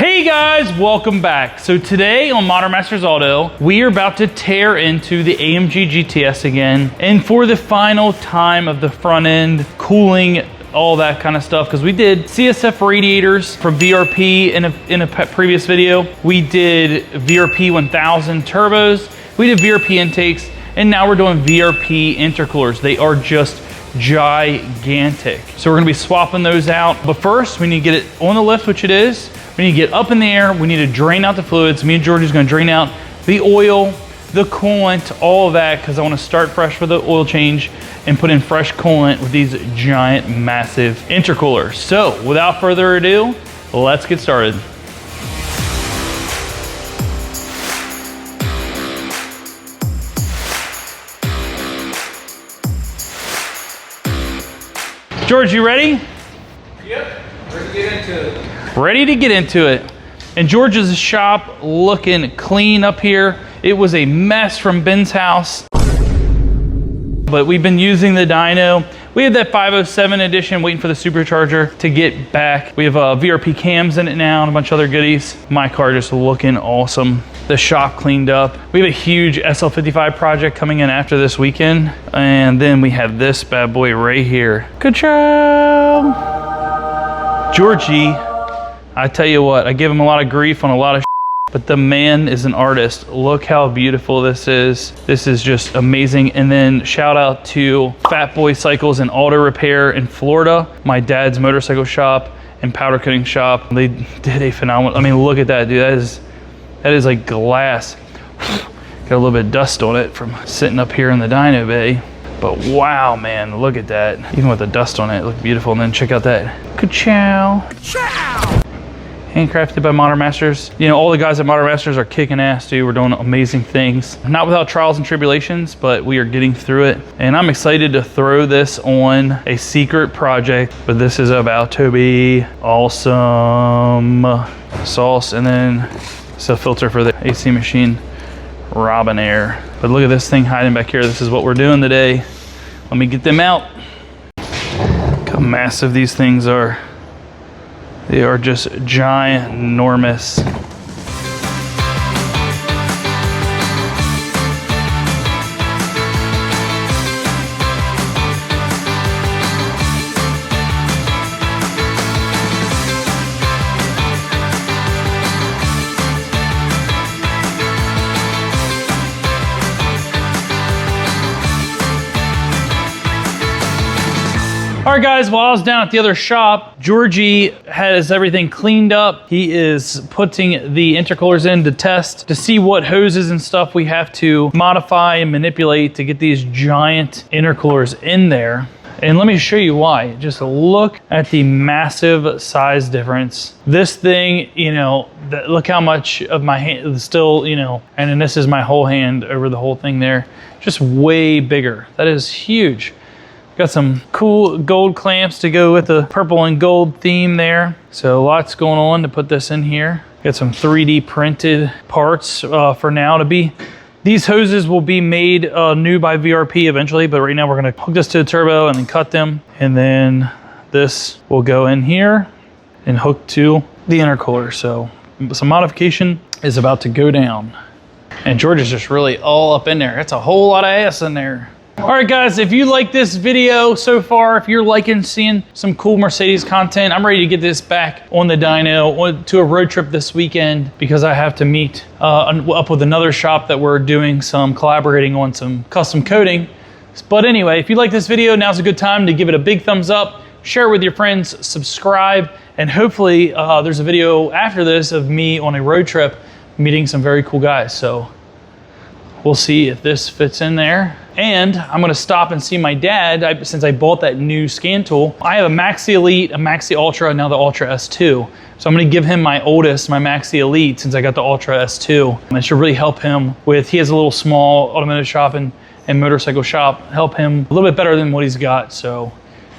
Hey guys, welcome back. So today on Modern Masters Auto, we are about to tear into the AMG GTS again, and for the final time of the front end, cooling, all that kind of stuff, because we did CSF radiators from VRP in a previous video. We did VRP 1000 turbos, we did VRP intakes, and now we're doing VRP intercoolers. They are just gigantic. So we're gonna be swapping those out. But first, we need to get it on the lift, which it is. We need to get up in the air. We need to drain out the fluids. Me and Georgie's gonna drain out the oil, the coolant, all of that, because I wanna start fresh with the oil change and put in fresh coolant with these giant, massive intercoolers. So without further ado, let's get started. George, you ready? Yep, ready to get into it. Ready to get into it. And George's shop looking clean up here. It was a mess from Ben's house, but we've been using the dyno. We have that 507 edition waiting for the supercharger to get back. We have VRP cams in it now and a bunch of other goodies. My car just looking awesome. The shop cleaned up. We have a huge SL55 project coming in after this weekend. And then we have this bad boy right here. Good job. Georgie, I tell you what, I give him a lot of grief on a lot of but the man is an artist. Look how beautiful this is. This is just amazing. And then shout out to Fat Boy Cycles and Auto Repair in Florida, my dad's motorcycle shop and powder coating shop. They did a phenomenal, I mean, look at that, dude. That is like glass. Got a little bit of dust on it from sitting up here in the dyno bay. But wow, man, look at that. Even with the dust on it, it looked beautiful. And then check out that. Ka-chow. Chow. Handcrafted by Modern Masters. You know, all the guys at Modern Masters are kicking ass, dude. We're doing amazing things. Not without trials and tribulations, but we are getting through it. And I'm excited to throw this on a secret project, but this is about to be awesome. Sauce, and then it's a filter for the AC machine, Robin Air. But look at this thing hiding back here. This is what we're doing today. Let me get them out. Look how massive these things are. They are just ginormous. All right guys, while I was down at the other shop, Georgie has everything cleaned up. He is putting the intercoolers in to test to see what hoses and stuff we have to modify and manipulate to get these giant intercoolers in there. And let me show you why. Just look at the massive size difference. This thing, you know, look how much of my hand is still, you know, and then this is my whole hand over the whole thing there. Just way bigger. That is huge. Got some cool gold clamps to go with the purple and gold theme there. So lots going on to put this in here. Got some 3D printed parts for now to be. These hoses will be made new by VRP eventually, but right now we're gonna hook this to the turbo and then cut them. And then this will go in here and hook to the intercooler. So some modification is about to go down. And George is just really all up in there. That's a whole lot of ass in there. All right guys, if you like this video so far, if you're liking seeing some cool Mercedes content, I'm ready to get this back on the dyno to a road trip this weekend because I have to meet up with another shop that we're doing some collaborating on some custom coating. But anyway, if you like this video, now's a good time to give it a big thumbs up, share it with your friends, subscribe, and hopefully there's a video after this of me on a road trip meeting some very cool guys. So we'll see if this fits in there. And I'm gonna stop and see my dad, since I bought that new scan tool. I have a Maxi Elite, a Maxi Ultra, and now the Ultra S2. So I'm gonna give him my oldest, my Maxi Elite, since I got the Ultra S2. And it should really help him with, he has a little small automotive shop and motorcycle shop, help him a little bit better than what he's got. So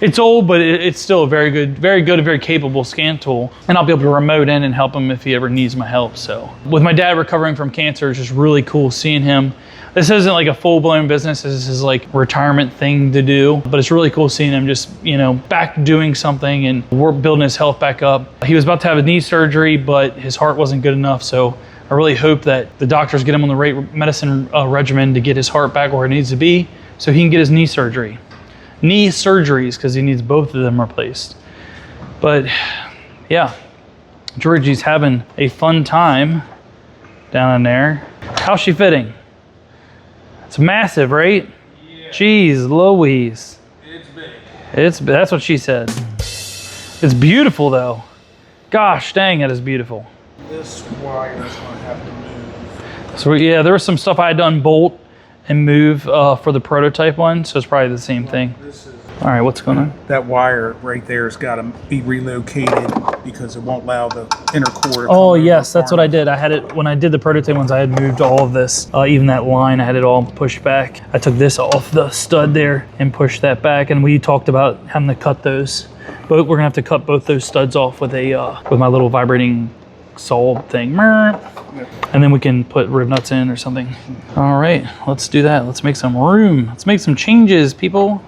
It's old, but it's still a very good, and very capable scan tool. And I'll be able to remote in and help him if he ever needs my help. So with my dad recovering from cancer, it's just really cool seeing him. This isn't like a full-blown business. This is like a retirement thing to do, but it's really cool seeing him just, you know, back doing something, and we're building his health back up. He was about to have a knee surgery, but his heart wasn't good enough. So I really hope that the doctors get him on the right medicine regimen to get his heart back where it needs to be so he can get his knee surgery. Knee surgeries, because he needs both of them replaced. But yeah, Georgie's having a fun time down in there. How's she fitting? It's massive, right? Yeah. Jeez Louise. It's big. That's what she said. It's beautiful though. Gosh dang, it is beautiful. This wire is going to have to move. So yeah, there was some stuff I had to unbolt and move for the prototype one, so it's probably the same thing. This is, all right, what's going on? that wire right there has got to be relocated because it won't allow the intercooler. Oh yes, that's what I did. I had it, when I did the prototype ones, I had moved all of this, even that line, I had it all pushed back. I took this off the stud there and pushed that back, and we talked about having to cut those. But we're gonna have to cut both those studs off with a with my little vibrating saw thing. And then we can put rib nuts in or something. All right, let's do that. Let's make some room. Let's make some changes, people.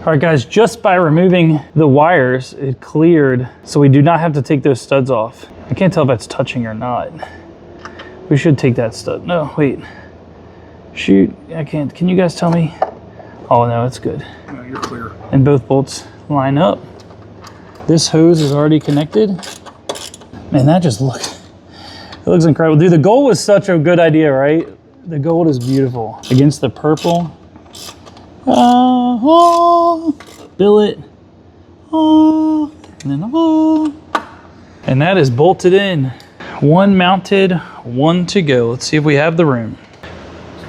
All right, guys, just by removing the wires, it cleared, so we do not have to take those studs off. I can't tell if that's touching or not. We should take that stud. No, wait. Shoot, I can't. Can you guys tell me? Oh, no, it's good. No, you're clear. And both bolts line up. This hose is already connected. Man, that just looks, it looks incredible. Dude, the gold was such a good idea, right? The gold is beautiful. Against the purple. Billet. And then, and that is bolted in. One mounted, one to go. Let's see if we have the room.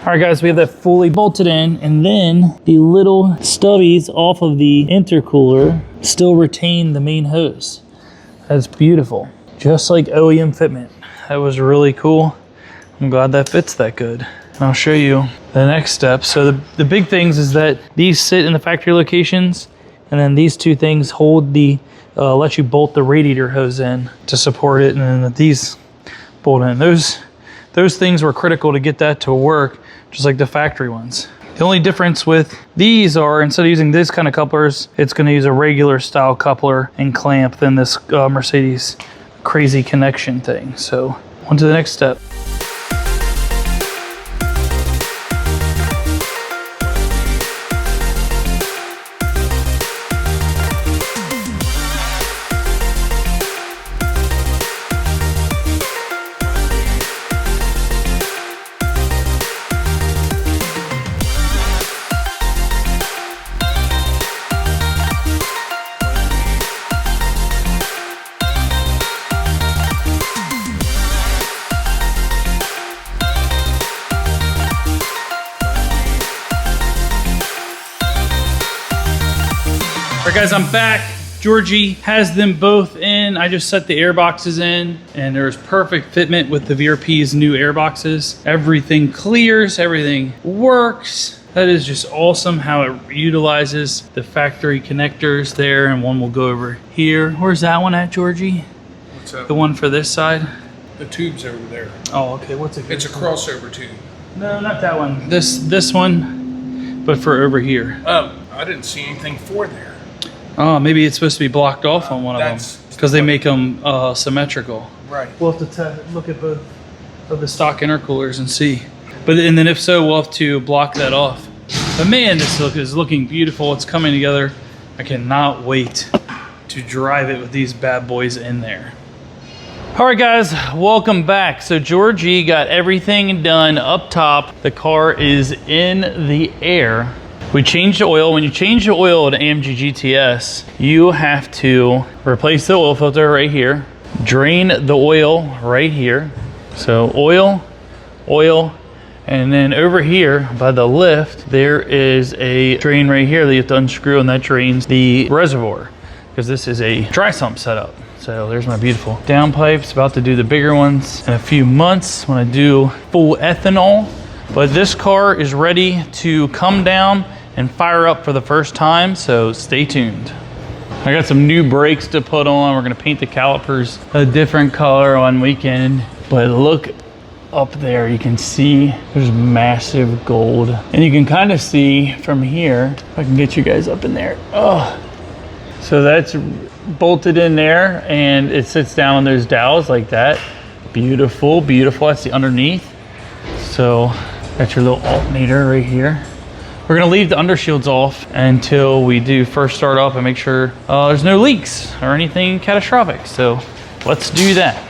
All right, guys, we have that fully bolted in, and then the little stubbies off of the intercooler still retain the main hose. That's beautiful. Just like OEM fitment. That was really cool. I'm glad that fits that good. And I'll show you the next step. So the big things is that these sit in the factory locations, and then these two things hold the, let you bolt the radiator hose in to support it, and then these bolt in. Those things were critical to get that to work, just like the factory ones. The only difference with these are, instead of using this kind of couplers, it's gonna use a regular style coupler and clamp than this Mercedes crazy connection thing. So on to the next step. All right, guys, I'm back. Georgie has them both in. I just set the air boxes in, and there's perfect fitment with the VRP's new air boxes. Everything clears, everything works. That is just awesome how it utilizes the factory connectors there, and one will go over here. Where's that one at, Georgie? What's up? The one for this side? The tube's over there. Oh, okay, what's it? It's a crossover tube. No, not that one. This one, but for over here. Oh, I didn't see anything for there. Oh, maybe it's supposed to be blocked off on one of them That's because they make them symmetrical. Right. We'll have to look at both of the stock intercoolers and see. And then if so, we'll have to block that off. But man, this look is looking beautiful. It's coming together. I cannot wait to drive it with these bad boys in there. All right, guys, welcome back. So Georgie got everything done up top. The car is in the air. We changed the oil. When you change the oil to AMG GTS, you have to replace the oil filter right here, drain the oil right here. So oil, and then over here by the lift, there is a drain right here that you have to unscrew, and that drains the reservoir because this is a dry sump setup. So there's my beautiful downpipes. About to do the bigger ones in a few months when I do full ethanol. But this car is ready to come down and fire up for the first time, so stay tuned. I got some new brakes to put on. We're gonna paint the calipers a different color on weekend. But look up there, you can see there's massive gold. And you can kind of see from here, if I can get you guys up in there. Oh, so that's bolted in there and it sits down on those dowels like that. Beautiful, beautiful. That's the underneath. So that's your little alternator right here. We're gonna leave the undershields off until we do first start up and make sure there's no leaks or anything catastrophic. So let's do that.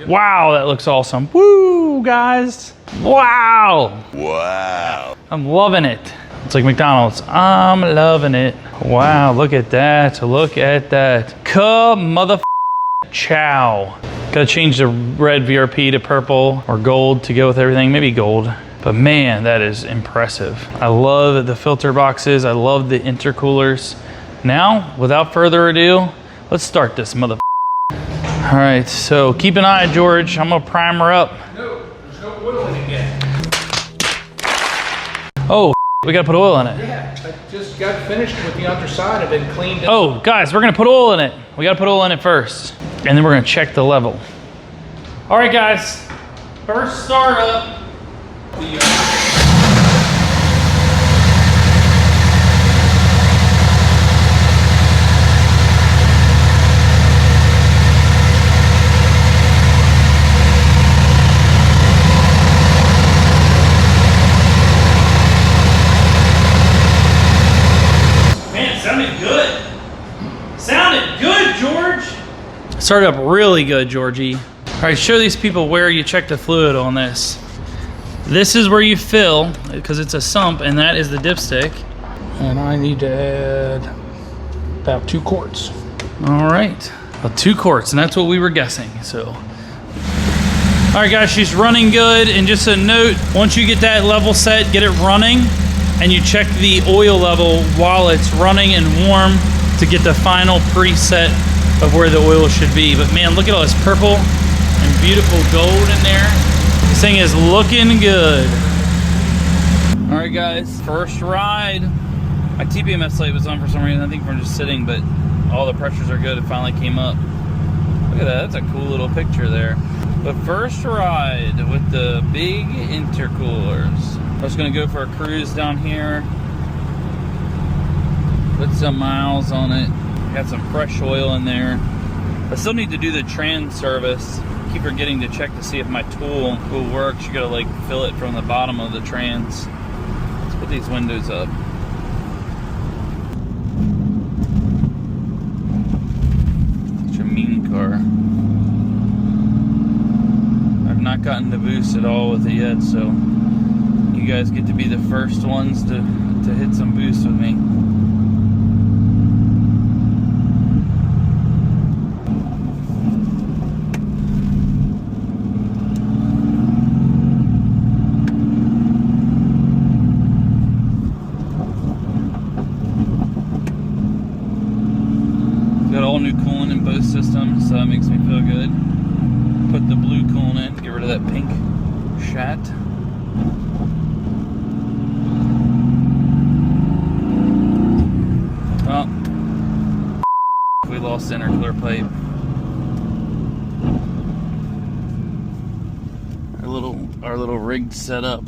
Wow, that looks awesome. Woo, guys. Wow. Wow. I'm loving it. It's like McDonald's. I'm loving it. Wow, look at that. Look at that. Chow. Gotta change the red VRP to purple or gold to go with everything. Maybe gold. But man, that is impressive. I love the filter boxes. I love the intercoolers. Now, without further ado, let's start this mother. All right, so keep an eye, George. I'm gonna prime her up. No, there's no oil in it yet. Oh, we gotta put oil in it. Yeah, I just got finished with the underside of it and cleaned it. Oh, guys, we're gonna put oil in it. We gotta put oil in it first. And then we're gonna check the level. All right, guys, first start up. Started up really good, Georgie. All right, show these people where you check the fluid on this. This is where you fill, because it's a sump, and that is the dipstick. And I need to add about 2 quarts. All right, well, 2 quarts, and that's what we were guessing, so. All right, guys, she's running good, and just a note, once you get that level set, get it running, and you check the oil level while it's running and warm to get the final preset of where the oil should be. But man, look at all this purple and beautiful gold in there. This thing is looking good. All right, guys, first ride. My TPMS light was on for some reason. I think from just sitting, but all the pressures are good. It finally came up. Look at that, that's a cool little picture there. But first ride with the big intercoolers. I was gonna go for a cruise down here. Put some miles on it. Got some fresh oil in there. I still need to do the trans service. Keep forgetting to check to see if my tool will work. You gotta like fill it from the bottom of the trans. Let's put these windows up. Such a mean car. I've not gotten the boost at all with it yet, so you guys get to be the first ones to hit some boost with me. Got all new coolant in both systems, so that makes me feel good. Put the blue coolant in, get rid of that pink shat. Well, we lost the intercooler pipe. Our little rigged setup,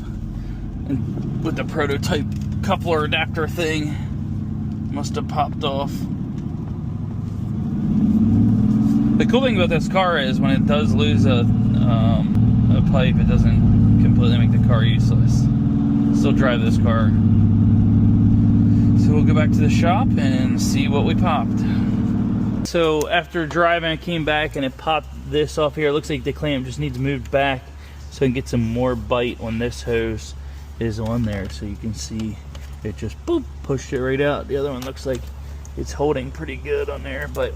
and with the prototype coupler adapter thing, must have popped off. The cool thing about this car is when it does lose a pipe, it doesn't completely make the car useless. Still drive this car. So we'll go back to the shop and see what we popped. So after driving, I came back and it popped this off here. It looks like the clamp just needs moved back so I can get some more bite when this hose is on there. So you can see it just boop, pushed it right out. The other one looks like it's holding pretty good on there, but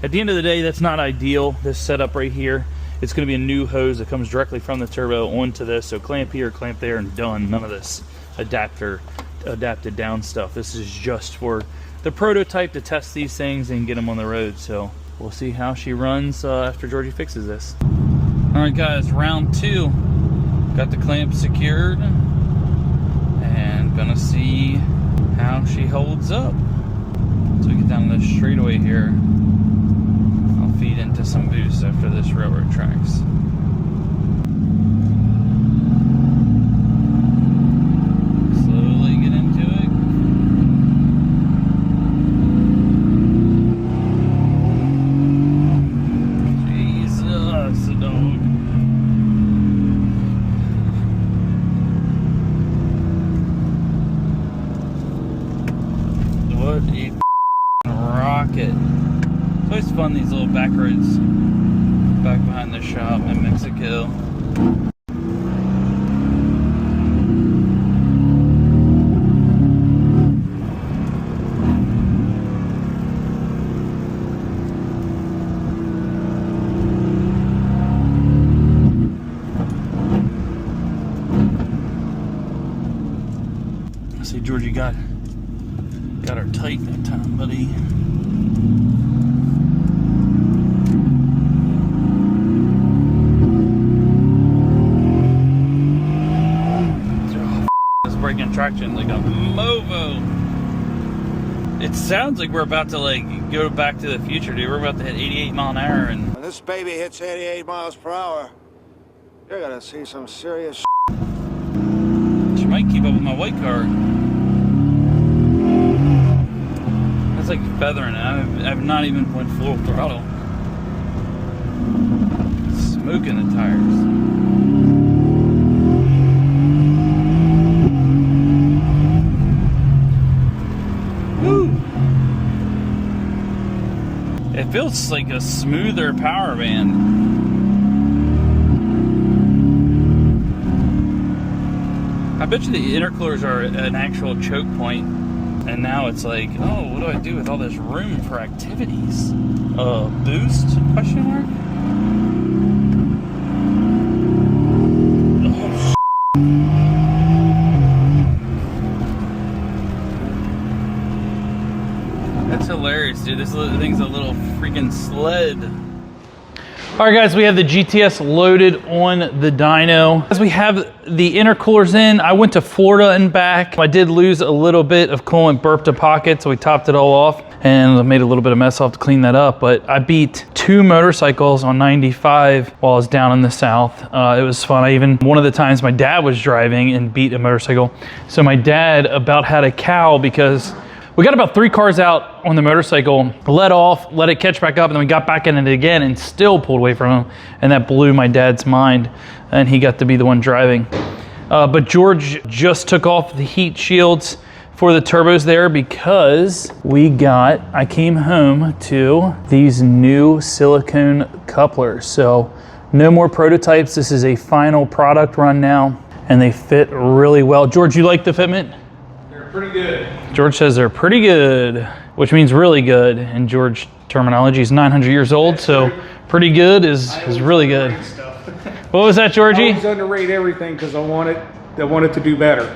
at the end of the day, that's not ideal. This setup right here, it's going to be a new hose that comes directly from the turbo onto this. So clamp here, clamp there, and done. None of this adapted down stuff. This is just for the prototype to test these things and get them on the road. So we'll see how she runs after Georgie fixes this. All right, guys, round 2. Got the clamp secured and gonna see how she holds up. So we get down this straightaway here. I'll feed into some boost after this railroad tracks. Slowly get into it. Jesus, dog. What a rocket. It's always fun, these little back roads back behind the shop in Mexico. I see Georgie got her tight that time, buddy. It's breaking traction like a Movo. It sounds like we're about to like go back to the future, dude. We're about to hit 88 mile an hour, and when this baby hits 88 miles per hour, you're gonna see some serious she might keep up with my white car. It's like feathering it. I've not even went full throttle. Smoking the tires. Woo! It feels like a smoother power band. I bet you the intercoolers are an actual choke point. And now it's like, oh, what do I do with all this room for activities? Boost? Question mark? Oh, that's hilarious, dude. This thing's a little freaking sled. All right, guys, we have the GTS loaded on the dyno. As we have the intercoolers in, I went to Florida and back. I did lose a little bit of coolant, burped a pocket, so we topped it all off and I made a little bit of mess. I'll have to clean that up, but I beat 2 motorcycles on 95 while I was down in the South. It was fun. One of the times my dad was driving and beat a motorcycle. So my dad about had a cow because we got about 3 cars out on the motorcycle, let off, let it catch back up, and then we got back in it again and still pulled away from him. And that blew my dad's mind, and he got to be the one driving. But George just took off the heat shields for the turbos there because I came home to these new silicone couplers. So no more prototypes. This is a final product run now, and they fit really well. George, you like the fitment? Pretty good. George says they're pretty good, which means really good in George terminology. He's 900 years old, so pretty good is really good. What was that, Georgie? I always underrate everything because I want it to do better.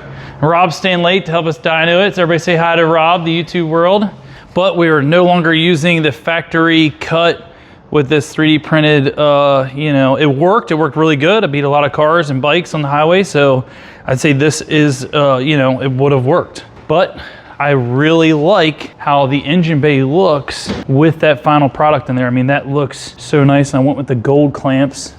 Rob's staying late to help us dyno it. So everybody say hi to Rob, the YouTube world. But we are no longer using the factory cut with this 3D printed, it worked really good. I beat a lot of cars and bikes on the highway, so I'd say this is, it would have worked. But I really like how the engine bay looks with that final product in there. I mean, that looks so nice. And I went with the gold clamps.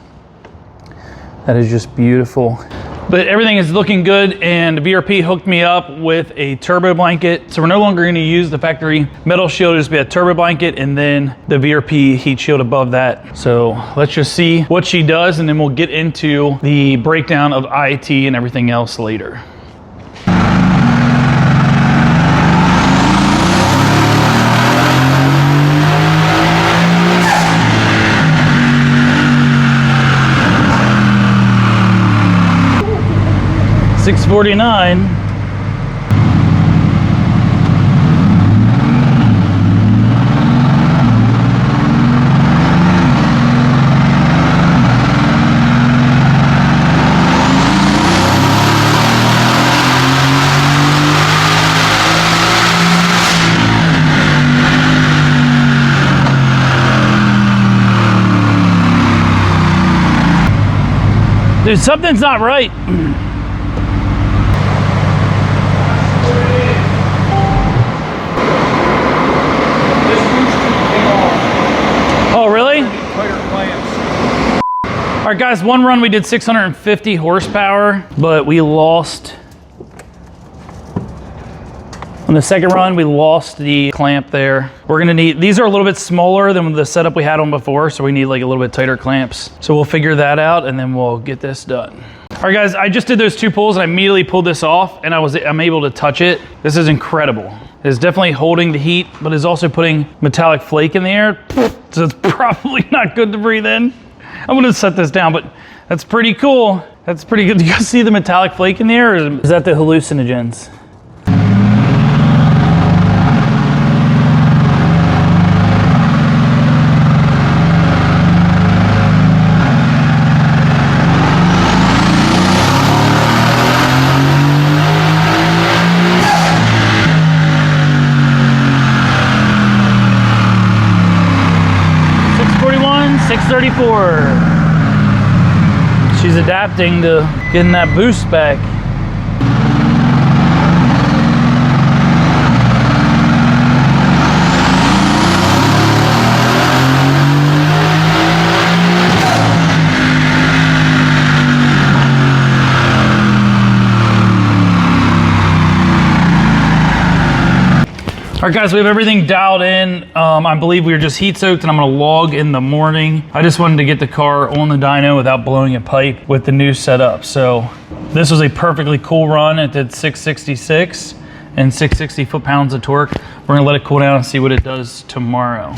That is just beautiful. But everything is looking good, and VRP hooked me up with a turbo blanket. So we're no longer gonna use the factory metal shield, just be a turbo blanket and then the VRP heat shield above that. So let's just see what she does, and then we'll get into the breakdown of IT and everything else later. $649. Dude, something's not right. All right, guys, one run we did 650 horsepower, but we lost. On the second run, we lost the clamp there. We're gonna need, these are a little bit smaller than the setup we had on before, so we need like a little bit tighter clamps. So we'll figure that out and then we'll get this done. All right, guys, I just did those 2 pulls and I immediately pulled this off and I'm able to touch it. This is incredible. It's definitely holding the heat, but it's also putting metallic flake in the air. So it's probably not good to breathe in. I'm gonna set this down, but that's pretty cool. That's pretty good. Do you guys see the metallic flake in the air, or is that the hallucinogens? She's adapting to getting that boost back. All right, guys, we have everything dialed in. I believe we were just heat soaked and I'm gonna log in the morning. I just wanted to get the car on the dyno without blowing a pipe with the new setup. So this was a perfectly cool run. It did 666 and 660 foot-pounds of torque. We're gonna let it cool down and see what it does tomorrow.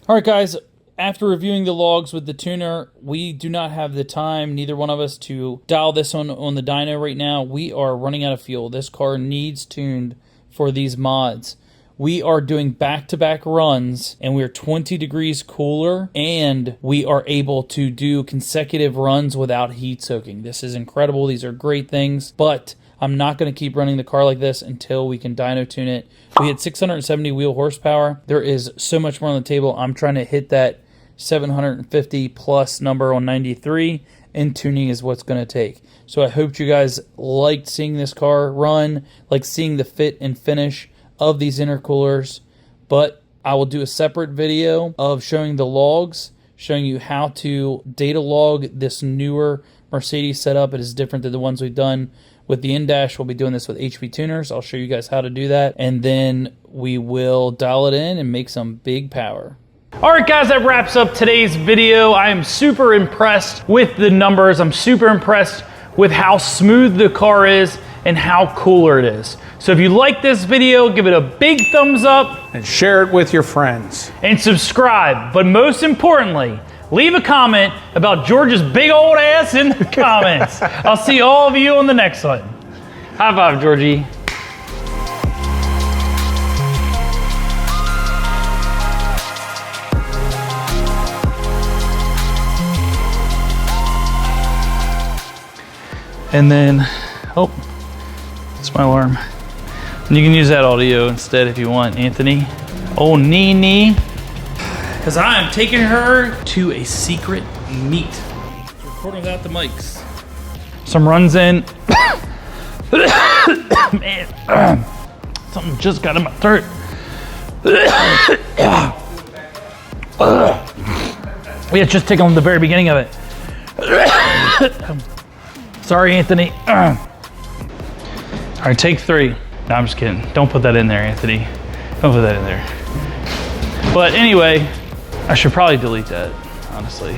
All right, guys, after reviewing the logs with the tuner, we do not have the time, neither one of us, to dial this on the dyno right now. We are running out of fuel. This car needs tuned for these mods. We are doing back-to-back runs and we're 20 degrees cooler and we are able to do consecutive runs without heat soaking. This is incredible. These are great things, but I'm not going to keep running the car like this until we can dyno tune it. We had 670 wheel horsepower. There is so much more on the table. I'm trying to hit that 750 plus number on 93, and tuning is what's going to take. So I hope you guys liked seeing this car run, like seeing the fit and finish of these intercoolers. But I will do a separate video of showing the logs, showing you how to data log this newer Mercedes setup. It is different than the ones we've done with the in-dash. We'll be doing this with HP tuners. I'll show you guys how to do that, and then we will dial it in and make some big power. All right, guys, that wraps up today's video. I am super impressed with the numbers. I'm super impressed with how smooth the car is and how cooler it is. So if you like this video, give it a big thumbs up. And share it with your friends. And subscribe. But most importantly, leave a comment about George's big old ass in the comments. I'll see all of you on the next one. High five, Georgie. And then, oh, it's my alarm. And you can use that audio instead if you want, Anthony. Oh, Nene. Because I am taking her to a secret meet. Recording without the mics. Some runs in. Man, something just got in my throat. Yeah, just tickling the very beginning of it. Sorry, Anthony. All right, take 3. No, I'm just kidding. Don't put that in there, Anthony. Don't put that in there. But anyway, I should probably delete that, honestly.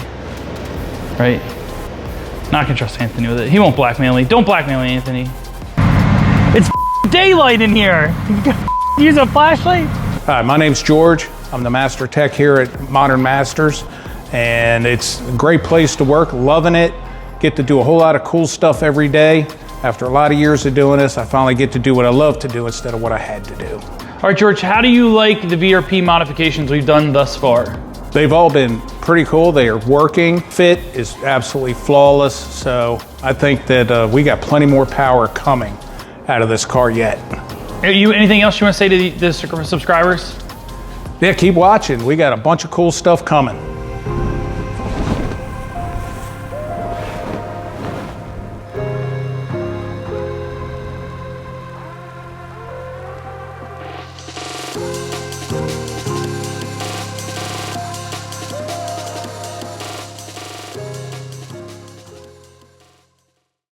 Right? Not gonna trust Anthony with it. He won't blackmail me. Don't blackmail me, Anthony. It's daylight in here. Use a flashlight? Hi, my name's George. I'm the Master Tech here at Modern Masters, and it's a great place to work. Loving it. Get to do a whole lot of cool stuff every day. After a lot of years of doing this, I finally get to do what I love to do instead of what I had to do. All right, George, how do you like the VRP modifications we've done thus far? They've all been pretty cool. They are working. Fit is absolutely flawless. So I think that we got plenty more power coming out of this car yet. Anything else you want to say to the subscribers? Yeah, keep watching. We got a bunch of cool stuff coming.